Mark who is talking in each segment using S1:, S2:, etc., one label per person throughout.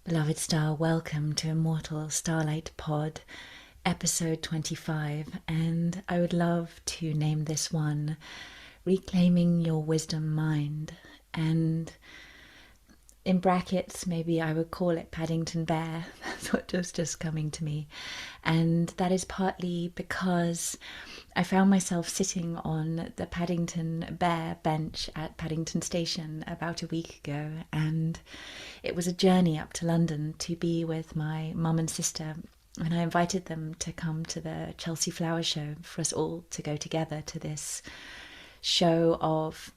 S1: Beloved star, welcome to Immortal Starlight Pod, episode 25, and I would love to name this one Reclaiming Your Wisdom Mind, and in brackets, maybe I would call it Paddington Bear. That's what was just coming to me. And that is partly because I found myself sitting on the Paddington Bear bench at Paddington Station about a week ago, and it was a journey up to London to be with my mum and sister. And I invited them to come to the Chelsea Flower Show for us all to go together to this show of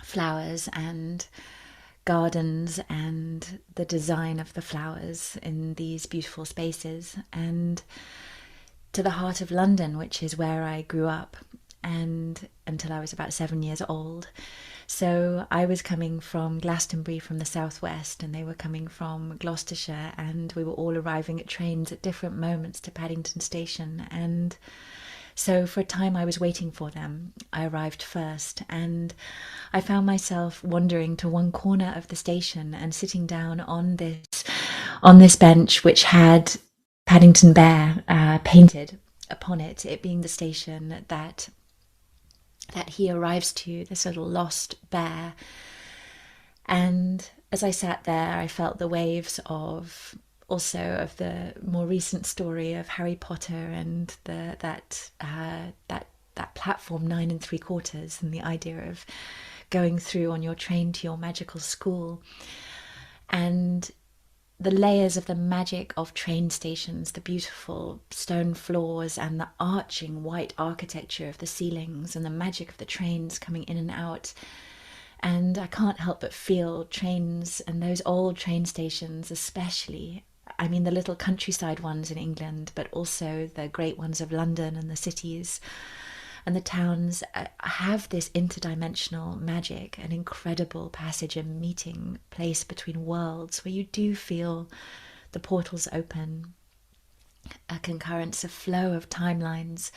S1: flowers and gardens and the design of the flowers in these beautiful spaces, and to the heart of London, which is where I grew up and until I was about 7 years old. So I was coming from Glastonbury from the southwest, and they were coming from Gloucestershire, and we were all arriving at trains at different moments to Paddington Station. And so for a time I was waiting for them. I arrived first, and I found myself wandering to one corner of the station and sitting down on this bench, which had Paddington Bear painted upon it, it being the station that he arrives to, this little lost bear. And as I sat there, I felt the waves of the more recent story of Harry Potter and that platform 9 3/4, and the idea of going through on your train to your magical school, and the layers of the magic of train stations, the beautiful stone floors and the arching white architecture of the ceilings, and the magic of the trains coming in and out. And I can't help but feel trains, and those old train stations especially, I mean the little countryside ones in England, but also the great ones of London and the cities and the towns, have this interdimensional magic, an incredible passage and meeting place between worlds where you do feel the portals open, a concurrence, a flow of timelines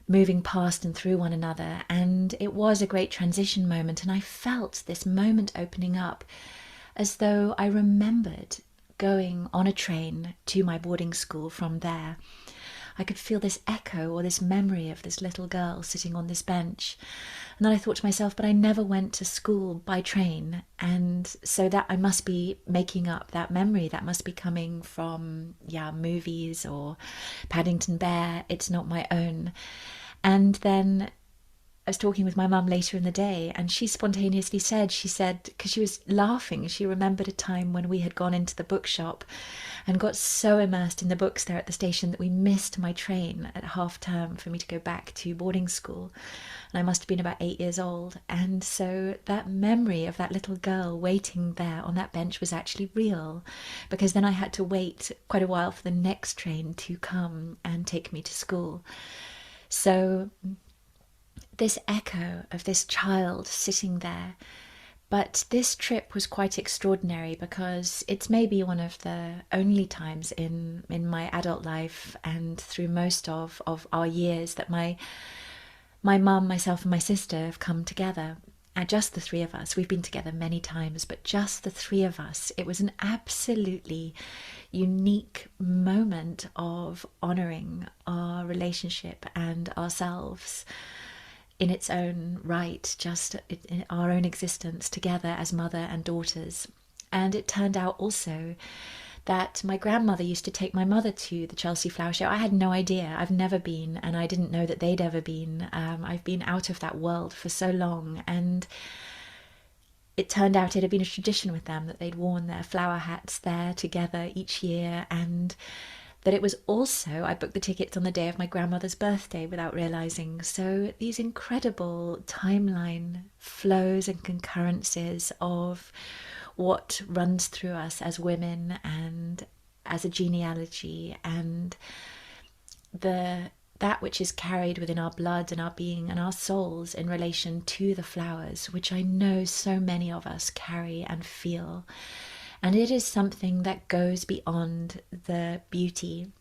S1: moving past and through one another. And it was a great transition moment, and I felt this moment opening up as though I remembered going on a train to my boarding school from there. I could feel this echo or this memory of this little girl sitting on this bench. And then I thought to myself, but I never went to school by train, and so that I must be making up that memory. That must be coming from, movies or Paddington Bear. It's not my own. And then I was talking with my mum later in the day, and she spontaneously said, because she was laughing, she remembered a time when we had gone into the bookshop and got so immersed in the books there at the station that we missed my train at half term for me to go back to boarding school. And I must have been about 8 years old. And so that memory of that little girl waiting there on that bench was actually real, because then I had to wait quite a while for the next train to come and take me to school. So this echo of this child sitting there. But this trip was quite extraordinary because it's maybe one of the only times in my adult life and through most of our years that my mum, myself and my sister have come together. And just the three of us. We've been together many times, but just the three of us. It was an absolutely unique moment of honouring our relationship and ourselves in its own right, just in our own existence together as mother and daughters. And it turned out also that my grandmother used to take my mother to the Chelsea Flower Show. I had no idea. I've never been, and I didn't know that they'd ever been. I've been out of that world for so long, and it turned out it had been a tradition with them that they'd worn their flower hats there together each year, and that it was also, I booked the tickets on the day of my grandmother's birthday without realising. So these incredible timeline flows and concurrences of what runs through us as women and as a genealogy, and that which is carried within our blood and our being and our souls in relation to the flowers, which I know so many of us carry and feel. And it is something that goes beyond the beauty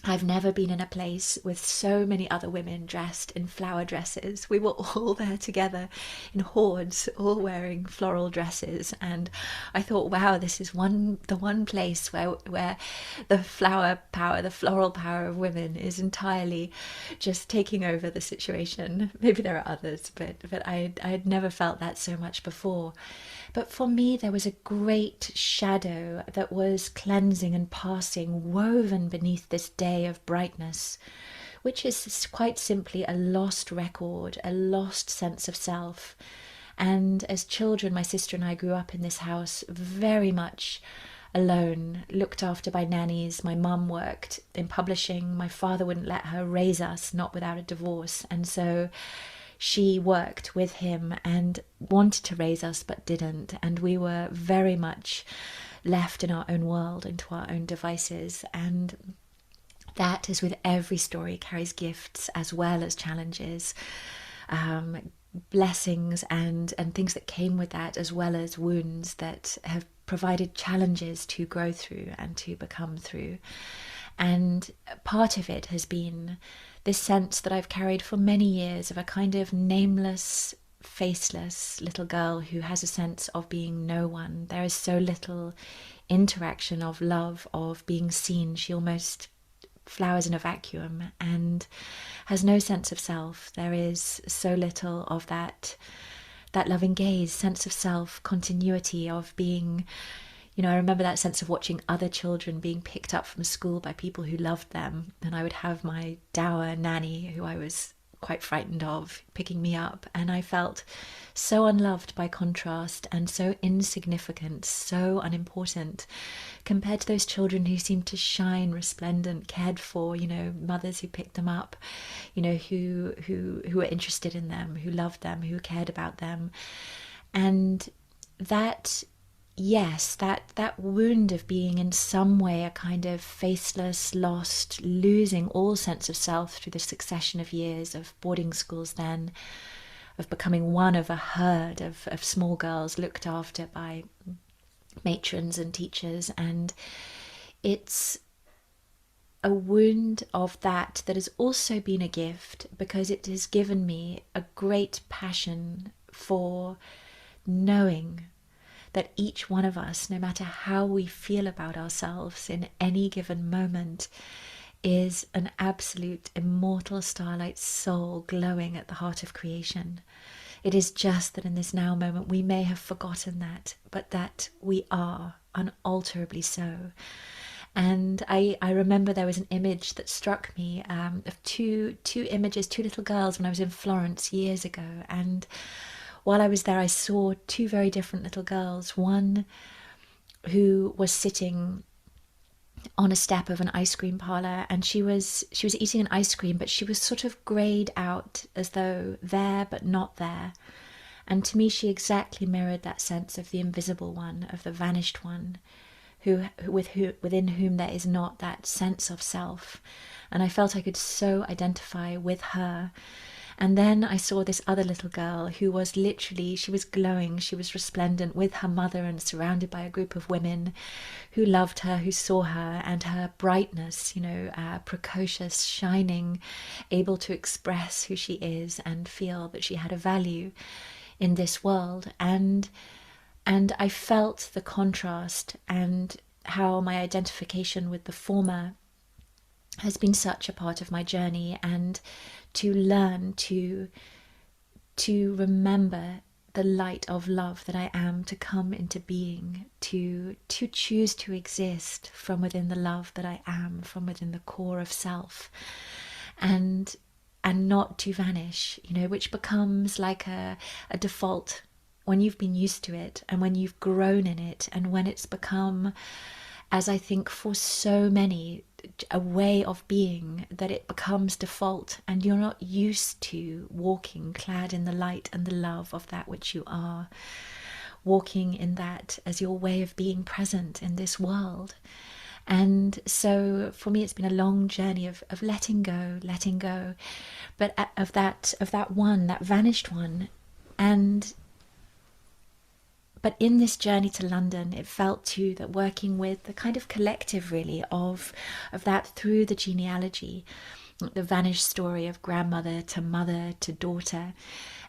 S1: I've never been in a place with so many other women dressed in flower dresses. We were all there together in hordes, all wearing floral dresses. And I thought, wow, this is the one place where the flower power, the floral power of women is entirely just taking over the situation. Maybe there are others, but I'd never felt that so much before. But for me, there was a great shadow that was cleansing and passing, woven beneath this day of brightness, which is quite simply a lost record, a lost sense of self. And as children, my sister and I grew up in this house very much alone, looked after by nannies. My mum worked in publishing. My father wouldn't let her raise us, not without a divorce. And so she worked with him and wanted to raise us but didn't, and we were very much left in our own world and to our own devices. And that, as with every story, carries gifts as well as challenges, blessings and things that came with that, as well as wounds that have provided challenges to grow through and to become through. And part of it has been this sense that I've carried for many years of a kind of nameless, faceless little girl who has a sense of being no one. There is so little interaction of love, of being seen. She almost flowers in a vacuum and has no sense of self. There is so little of that loving gaze, sense of self, continuity of being. I remember that sense of watching other children being picked up from school by people who loved them. And I would have my dour nanny, who I was quite frightened of, picking me up. And I felt so unloved by contrast and so insignificant, so unimportant compared to those children who seemed to shine resplendent, cared for, mothers who picked them up, who were interested in them, who loved them, who cared about them. And that... yes, that wound of being in some way a kind of faceless, lost, losing all sense of self through the succession of years of boarding schools then, of becoming one of a herd of small girls looked after by matrons and teachers. And it's a wound of that has also been a gift, because it has given me a great passion for knowing that each one of us, no matter how we feel about ourselves in any given moment, is an absolute immortal starlight soul glowing at the heart of creation. It is just that in this now moment we may have forgotten that, but that we are unalterably so. And I remember there was an image that struck me of two images, two little girls when I was in Florence years ago. And while I was there, I saw two very different little girls. One who was sitting on a step of an ice cream parlor, and she was eating an ice cream, but she was sort of grayed out, as though there but not there. And to me, she exactly mirrored that sense of the invisible one, of the vanished one, within whom there is not that sense of self. And I felt I could so identify with her. And then I saw this other little girl who was literally, she was glowing, she was resplendent with her mother and surrounded by a group of women who loved her, who saw her, and her brightness, precocious, shining, able to express who she is and feel that she had a value in this world. And I felt the contrast and how my identification with the former has been such a part of my journey, and to learn to remember the light of love that I am, to come into being, to choose to exist from within the love that I am, from within the core of self, and not to vanish, which becomes like a default when you've been used to it and when you've grown in it, and when it's become, as I think for so many, a way of being, that it becomes default, and you're not used to walking clad in the light and the love of that which you are, walking in that as your way of being present in this world. And so for me, it's been a long journey of letting go, but of that vanished one, and But in this journey to London, it felt too that working with the kind of collective really of that through the genealogy, the vanished story of grandmother to mother to daughter,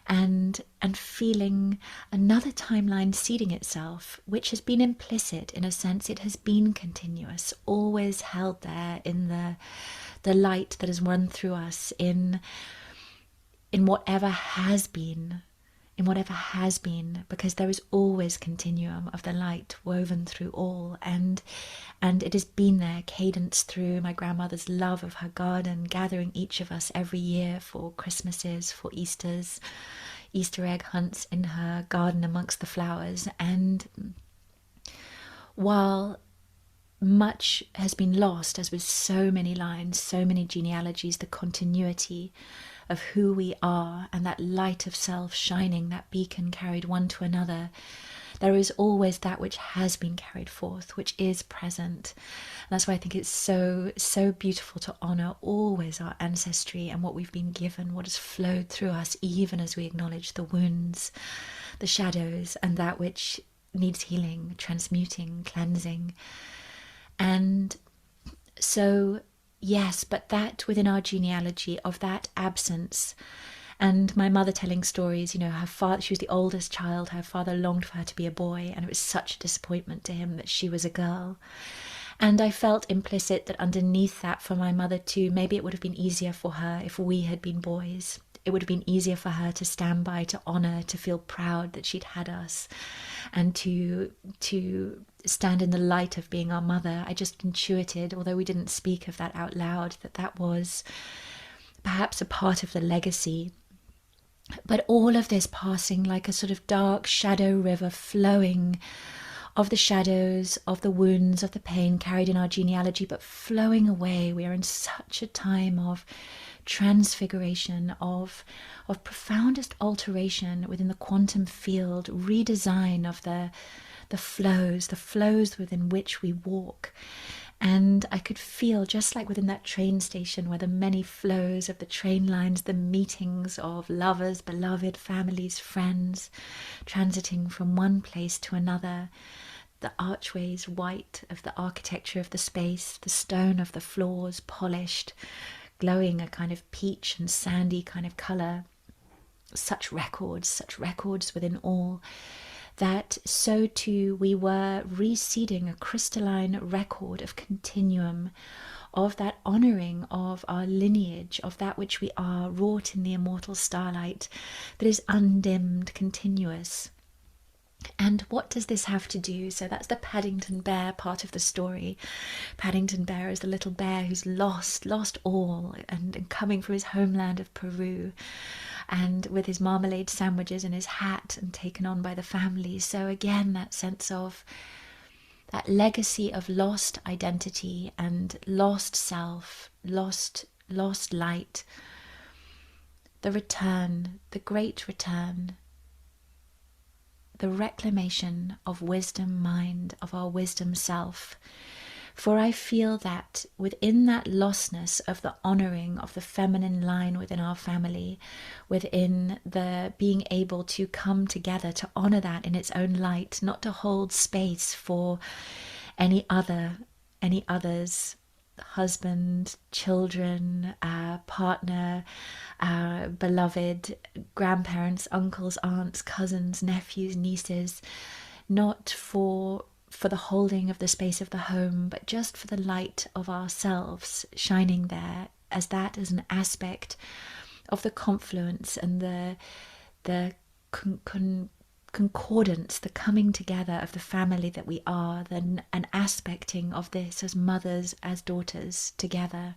S1: and feeling another timeline seeding itself, which has been implicit in a sense. It has been continuous, always held there in the light that has run through us in whatever has been, because there is always continuum of the light woven through all, and it has been there, cadenced through my grandmother's love of her garden, gathering each of us every year for Christmases, for Easters, Easter egg hunts in her garden amongst the flowers. And while much has been lost, as with so many lines, so many genealogies, the continuity of who we are and that light of self shining, that beacon carried one to another, there is always that which has been carried forth, which is present. And that's why I think it's so beautiful to honour always our ancestry and what we've been given, what has flowed through us, even as we acknowledge the wounds, the shadows, and that which needs healing, transmuting, cleansing. And so yes, but that within our genealogy of that absence, and my mother telling stories, her father, she was the oldest child, her father longed for her to be a boy, and it was such a disappointment to him that she was a girl. And I felt implicit that underneath that for my mother too, maybe it would have been easier for her if we had been boys. It would have been easier for her to stand by, to honour, to feel proud that she'd had us, and to stand in the light of being our mother. I just intuited, although we didn't speak of that out loud, that was perhaps a part of the legacy. But all of this passing like a sort of dark shadow river flowing of the shadows, of the wounds, of the pain carried in our genealogy, but flowing away. We are in such a time of transfiguration, of profoundest alteration within the quantum field, redesign of the flows within which we walk. And I could feel, just like within that train station where the many flows of the train lines, the meetings of lovers, beloved, families, friends, transiting from one place to another, the archways white of the architecture of the space, the stone of the floors polished, glowing a kind of peach and sandy kind of colour. Such records within all, that so too we were reseeding a crystalline record of continuum, of that honouring of our lineage, of that which we are, wrought in the immortal starlight, that is undimmed, continuous. And what does this have to do? So that's the Paddington Bear part of the story. Paddington Bear is the little bear who's lost all, and coming from his homeland of Peru, and with his marmalade sandwiches and his hat, and taken on by the family. So again, that sense of that legacy of lost identity and lost self, lost light, the return, the great return, the reclamation of wisdom mind, of our wisdom self. For I feel that within that lostness of the honouring of the feminine line within our family, within the being able to come together to honour that in its own light, not to hold space for any others, husband, children, partner, beloved, grandparents, uncles, aunts, cousins, nephews, nieces, not for the holding of the space of the home, but just for the light of ourselves shining there, as an aspect of the confluence and the concordance, the coming together of the family that we are, then an aspecting of this as mothers, as daughters together.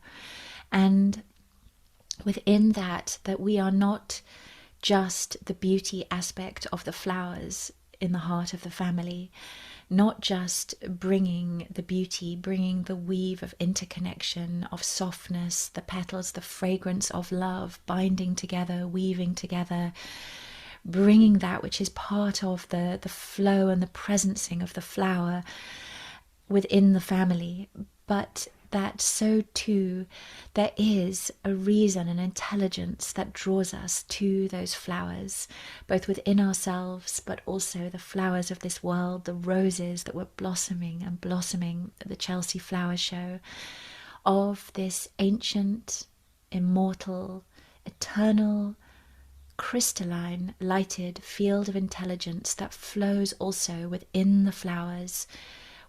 S1: And within that we are not just the beauty aspect of the flowers in the heart of the family, not just bringing the beauty, bringing the weave of interconnection, of softness, the petals, the fragrance of love, binding together, weaving together, bringing that which is part of the flow and the presencing of the flower within the family, but that so too there is a reason, an intelligence that draws us to those flowers, both within ourselves, but also the flowers of this world, the roses that were blossoming and blossoming at the Chelsea Flower Show, of this ancient, immortal, eternal, crystalline, lighted field of intelligence that flows also within the flowers,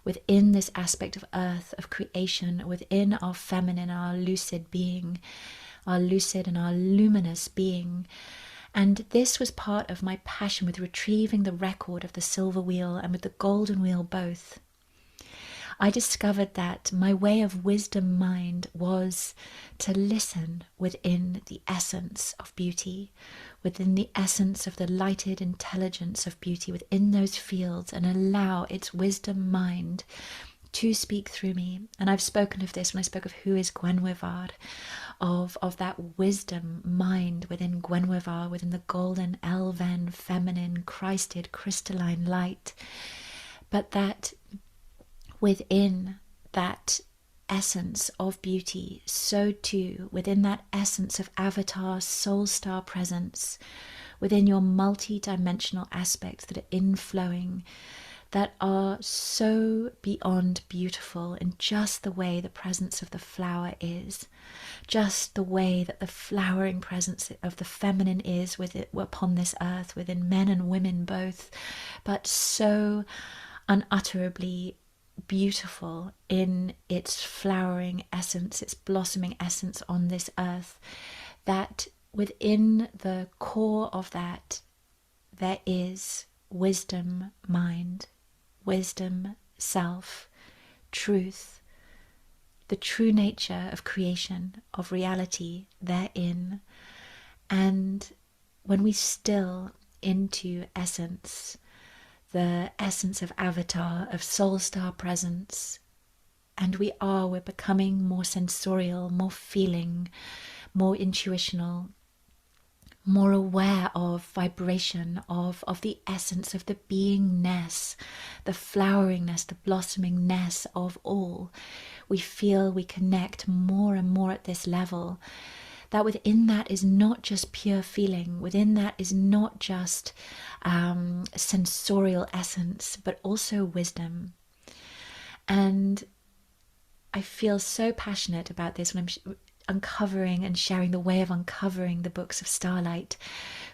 S1: within this aspect of earth, of creation, within our feminine, our lucid being, our lucid and our luminous being. And this was part of my passion with retrieving the record of the silver wheel and with the golden wheel both. I discovered that my way of wisdom mind was to listen within the essence of beauty, within the essence of the lighted intelligence of beauty within those fields, and allow its wisdom mind to speak through me. And I've spoken of this when I spoke of who is Gwenwyvar, of that wisdom mind within Gwenwyvar, within the golden, elven, feminine, Christed, crystalline light. But that within that essence of beauty, so too within that essence of avatar soul star presence, within your multi-dimensional aspects that are inflowing, that are so beyond beautiful in just the way the presence of the flower is, just the way that the flowering presence of the feminine is with it upon this earth, within men and women both, but so unutterably beautiful in its flowering essence, its blossoming essence on this earth, that within the core of that there is wisdom mind, wisdom self, truth, the true nature of creation, of reality therein. And when we still into essence, the essence of avatar, of soul star presence, and we're becoming more sensorial, more feeling, more intuitional, more aware of vibration, of the essence of the beingness, the floweringness, the blossomingness of all. We feel we connect more and more at this level, that within that is not just pure feeling, within that is not just sensorial essence, but also wisdom. And I feel so passionate about this when I'm uncovering and sharing the way of uncovering the books of Starlight,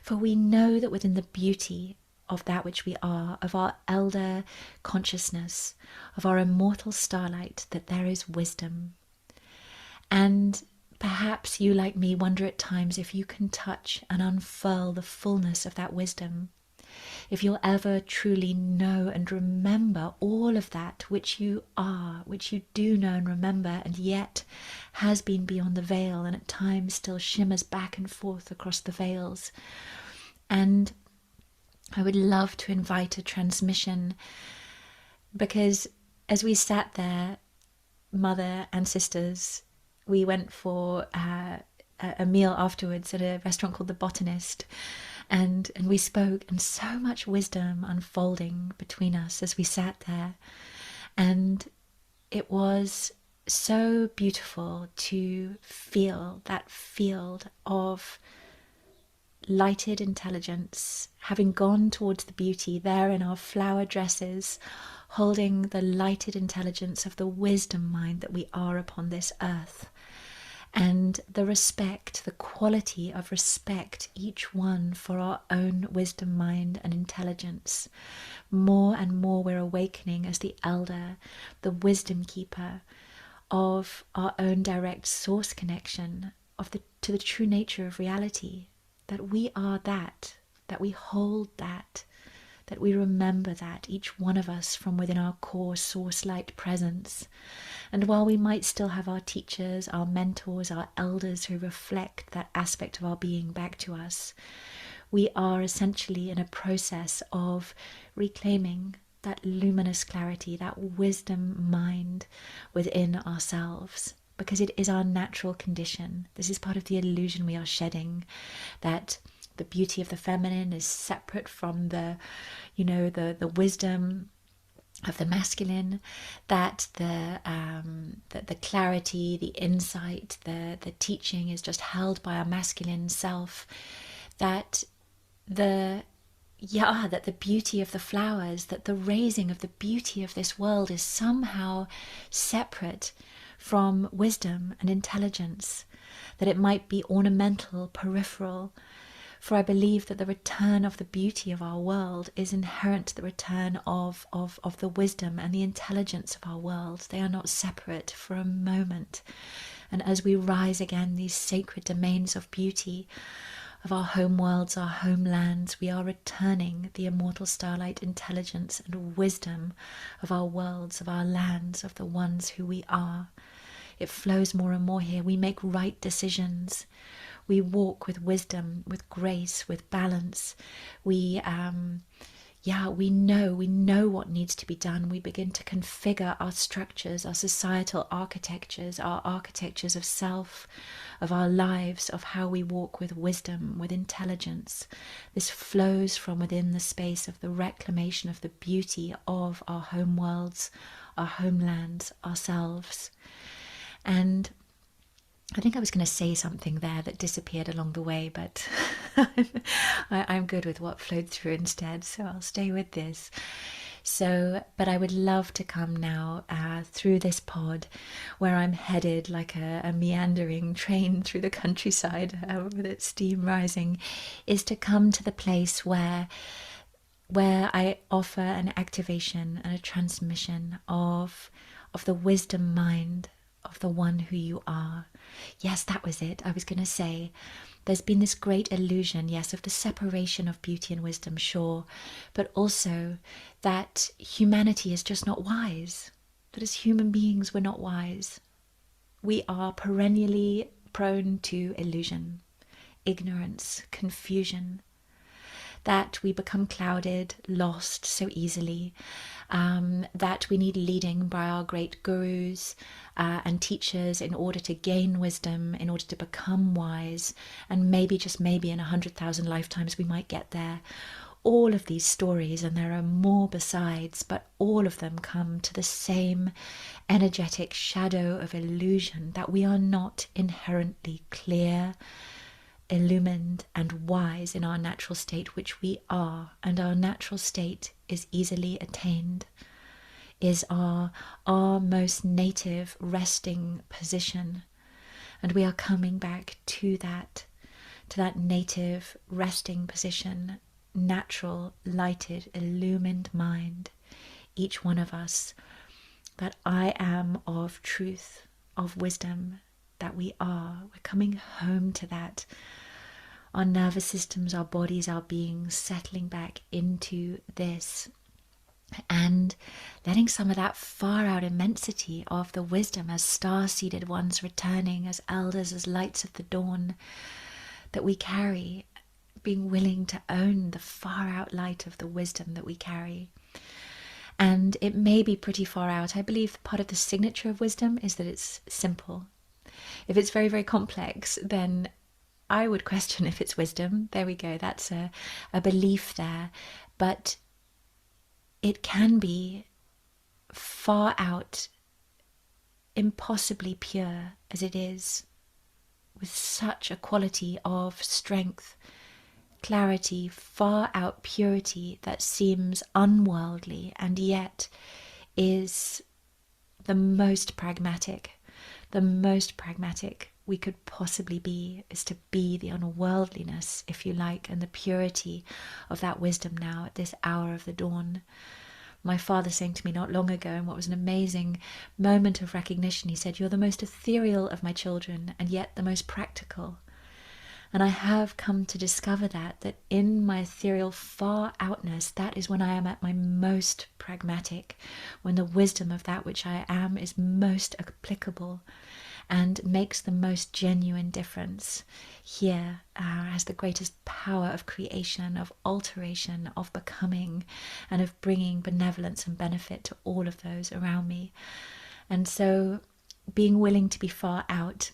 S1: for we know that within the beauty of that which we are, of our elder consciousness, of our immortal starlight, that there is wisdom. And perhaps you, like me, wonder at times if you can touch and unfurl the fullness of that wisdom, if you'll ever truly know and remember all of that which you are, which you do know and remember, and yet has been beyond the veil and at times still shimmers back and forth across the veils. And I would love to invite a transmission, because as we sat there, mother and sisters, we went for a meal afterwards at a restaurant called The Botanist, and we spoke, and so much wisdom unfolding between us as we sat there. And it was so beautiful to feel that field of lighted intelligence, having gone towards the beauty there in our flower dresses, holding the lighted intelligence of the wisdom mind that we are upon this earth. And the respect, the quality of respect, each one for our own wisdom, mind and intelligence. More and more we're awakening as the elder, the wisdom keeper of our own direct source connection to the true nature of reality, that we are that we hold that we remember that, each one of us, from within our core source light presence. And while we might still have our teachers, our mentors, our elders who reflect that aspect of our being back to us, we are essentially in a process of reclaiming that luminous clarity, that wisdom mind within ourselves, because it is our natural condition. This is part of the illusion we are shedding, that the beauty of the feminine is separate from the wisdom of the masculine, that the clarity, the insight, the teaching is just held by our masculine self, that the beauty of the flowers, that the raising of the beauty of this world is somehow separate from wisdom and intelligence, that it might be ornamental, peripheral. For I believe that the return of the beauty of our world is inherent to the return of the wisdom and the intelligence of our world. They are not separate for a moment. And as we rise again, these sacred domains of beauty, of our home worlds, our homelands, we are returning the immortal starlight intelligence and wisdom of our worlds, of our lands, of the ones who we are. It flows more and more here. We make right decisions. We walk with wisdom, with grace, with balance. We know what needs to be done. We begin to configure our structures, our societal architectures, our architectures of self, of our lives, of how we walk with wisdom, with intelligence. This flows from within the space of the reclamation of the beauty of our home worlds, our homelands, ourselves. And I think I was going to say something there that disappeared along the way, but I'm good with what flowed through instead, so I'll stay with this. But I would love to come now through this pod where I'm headed like a meandering train through the countryside with its steam rising, is to come to the place where I offer an activation and a transmission of the wisdom mind of the one who you are. Yes, that was it. I was going to say, there's been this great illusion, yes, of the separation of beauty and wisdom, sure, but also that humanity is just not wise, that as human beings we're not wise. We are perennially prone to illusion, ignorance, confusion, that we become clouded, lost so easily, that we need leading by our great gurus and teachers in order to gain wisdom, in order to become wise, and maybe, just maybe, in 100,000 lifetimes we might get there. All of these stories, and there are more besides, but all of them come to the same energetic shadow of illusion, that we are not inherently clear, illumined and wise in our natural state, which we are, and our natural state is easily attained, is our most native resting position. And we are coming back to that native resting position, natural, lighted, illumined mind, each one of us, that I am of truth, of wisdom, that we are. We're coming home to that. Our nervous systems, our bodies, our beings settling back into this, and letting some of that far out immensity of the wisdom as star-seated ones returning, as elders, as lights of the dawn that we carry, being willing to own the far out light of the wisdom that we carry. And it may be pretty far out. I believe part of the signature of wisdom is that it's simple. If it's very, very complex, then I would question if it's wisdom. There we go. That's a belief there. But it can be far out, impossibly pure as it is, with such a quality of strength, clarity, far out purity that seems unworldly and yet is the most pragmatic. The most pragmatic we could possibly be is to be the unworldliness, if you like, and the purity of that wisdom now at this hour of the dawn. My father saying to me not long ago, and what was an amazing moment of recognition, he said, "You're the most ethereal of my children and yet the most practical." And I have come to discover that in my ethereal far outness, that is when I am at my most pragmatic, when the wisdom of that which I am is most applicable and makes the most genuine difference. Here has the greatest power of creation, of alteration, of becoming, and of bringing benevolence and benefit to all of those around me. And so being willing to be far out,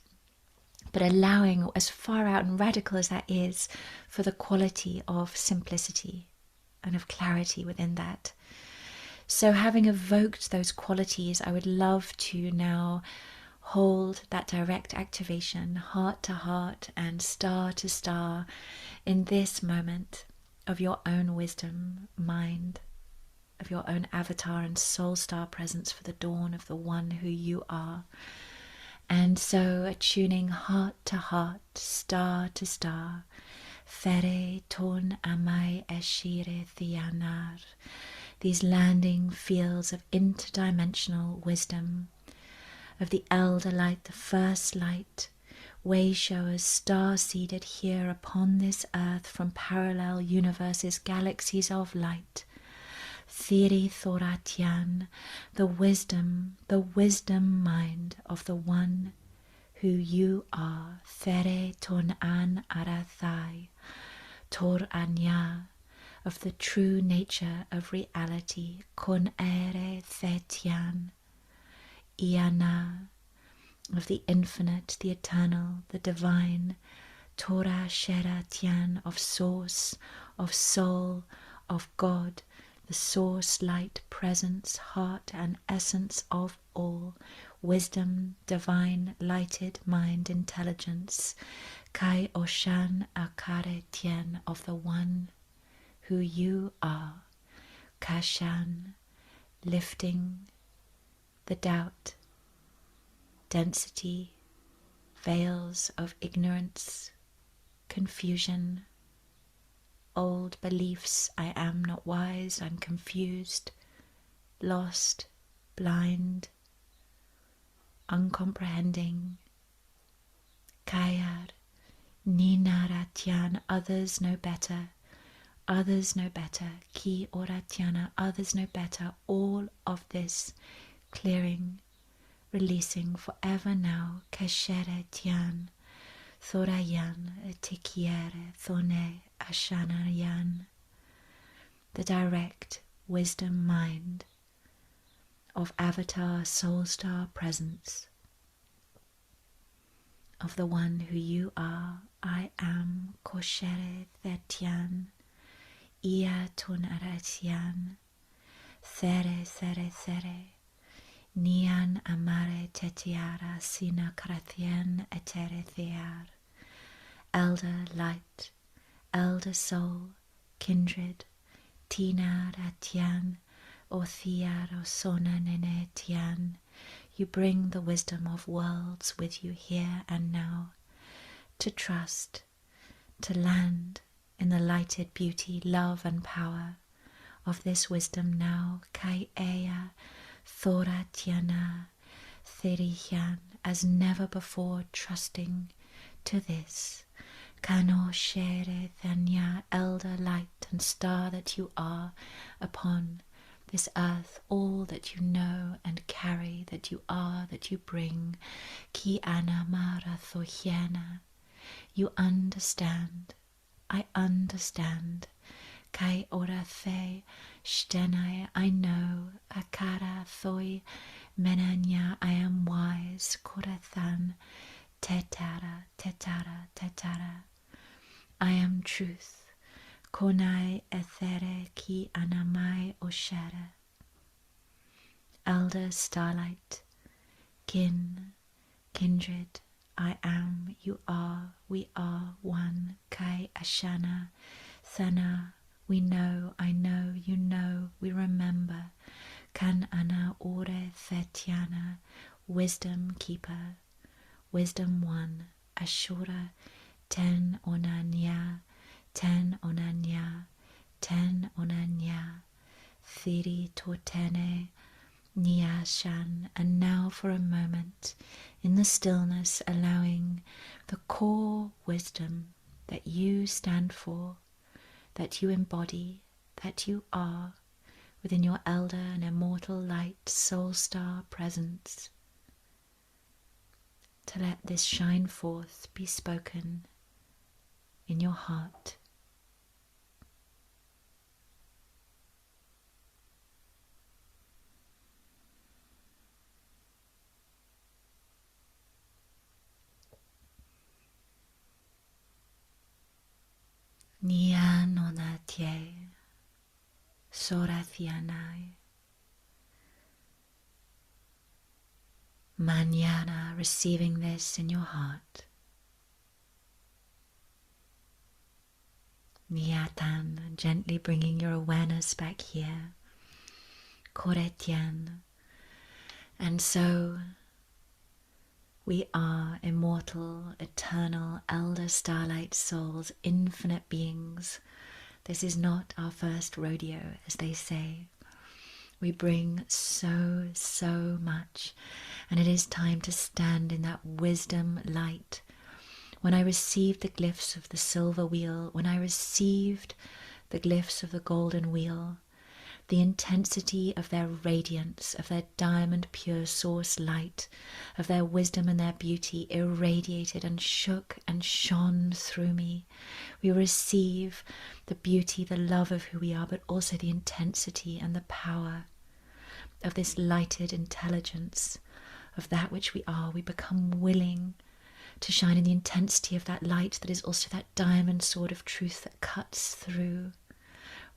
S1: but allowing, as far out and radical as that is, for the quality of simplicity and of clarity within that. So having evoked those qualities, I would love to now hold that direct activation, heart to heart and star to star, in this moment of your own wisdom, mind, of your own avatar and soul star presence for the dawn of the one who you are. And so attuning heart to heart, star to star, Fere ton amai eshire thianar, these landing fields of interdimensional wisdom, of the elder light, the first light, way showers star-seeded here upon this earth from parallel universes, galaxies of light. Thiri Thoratian, the wisdom mind of the one who you are. There ton an arathai, tor anya, of the true nature of reality. Kon ere thetian, iana, of the infinite, the eternal, the divine. Torah Sheratian, of source, of soul, of God, the source, light, presence, heart and essence of all, wisdom, divine, lighted mind, intelligence. Kai Oshan Akare Tien, of the one who you are. Kashan, lifting the doubt, density, veils of ignorance, confusion, old beliefs. I am not wise, I'm confused, lost, blind, uncomprehending. Kayar, Ninaratian, others know better, others know better. Ki Oratiana, others know better. All of this clearing, releasing forever now. Keshere Tian, Thorayan, Tikiere, Thone, Ashanayan, the direct wisdom mind of avatar soul star presence, of the one who you are. I am Koshere Thetian, Ia Tun Aratian, There There There, Nian Amare Tetiara Sina Karathien Etere Thear, elder light, elder soul, kindred, Tina Ratian, O Thiar O Sona Nene Tian, you bring the wisdom of worlds with you here and now, to trust, to land in the lighted beauty, love and power of this wisdom now. Kai Ea Thoratiana Therihian, as never before, trusting to this. Kano Shere Thanya, elder light and star that you are upon this earth, all that you know and carry, that you are, that you bring. Ki Ana Mara Thohiena, you understand, I understand. Kai ora the shtenai, I know. Akara thoi menanya, I am wise. Korathan tetara, tetara, tetara, I am truth. Konai ethere ki anamai oshere, elder starlight, kindred, I am, you are, we are one. Kai ashana thana, we know, I know, you know, we remember. Kan ana ore thetiana, wisdom keeper, wisdom one. Ashura ten onanya, ten onanya, ten onanya. Thiri totene Nyashan. And now for a moment in the stillness, allowing the core wisdom that you stand for, that you embody, that you are within your elder and immortal light soul star presence, to let this shine forth, be spoken in your heart. Nia nonatie, sorathianai, Mañana, receiving this in your heart. Niatan, gently bringing your awareness back here. Koretian. And so we are immortal, eternal, elder starlight souls, infinite beings. This is not our first rodeo, as they say. We bring so much, and it is time to stand in that wisdom light. When I received the glyphs of the silver wheel, when I received the glyphs of the golden wheel, the intensity of their radiance, of their diamond pure source light, of their wisdom and their beauty irradiated and shook and shone through me. We receive the beauty, the love of who we are, but also the intensity and the power of this lighted intelligence of that which we are. We become willing to shine in the intensity of that light that is also that diamond sword of truth that cuts through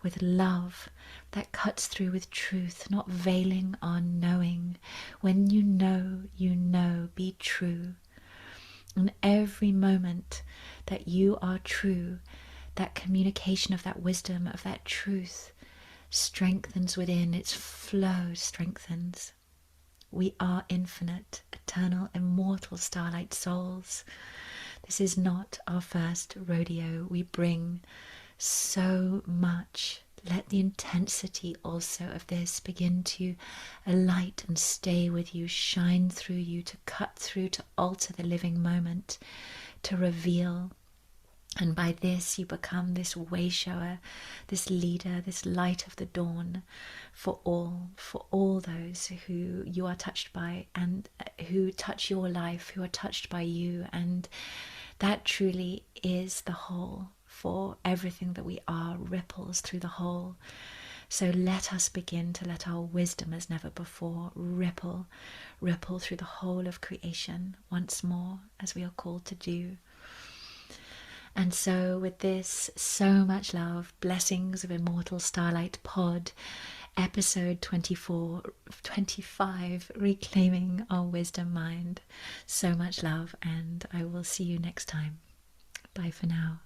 S1: with love, that cuts through with truth, not veiling our knowing. When you know, be true. In every moment that you are true, that communication of that wisdom, of that truth, strengthens within, its flow strengthens. We are infinite, eternal, immortal starlight souls. This is not our first rodeo. We bring so much. Let the intensity also of this begin to alight and stay with you, shine through you, to cut through, to alter the living moment, to reveal. And by this you become this way shower, this leader, this light of the dawn for all those who you are touched by and who touch your life, who are touched by you. And that truly is the whole. For everything that we are ripples through the whole. So let us begin to let our wisdom as never before ripple through the whole of creation once more, as we are called to do. And so with this, so much love, blessings of Immortal Starlight Pod, episode 25, reclaiming our wisdom mind. So much love, and I will see you next time. Bye for now.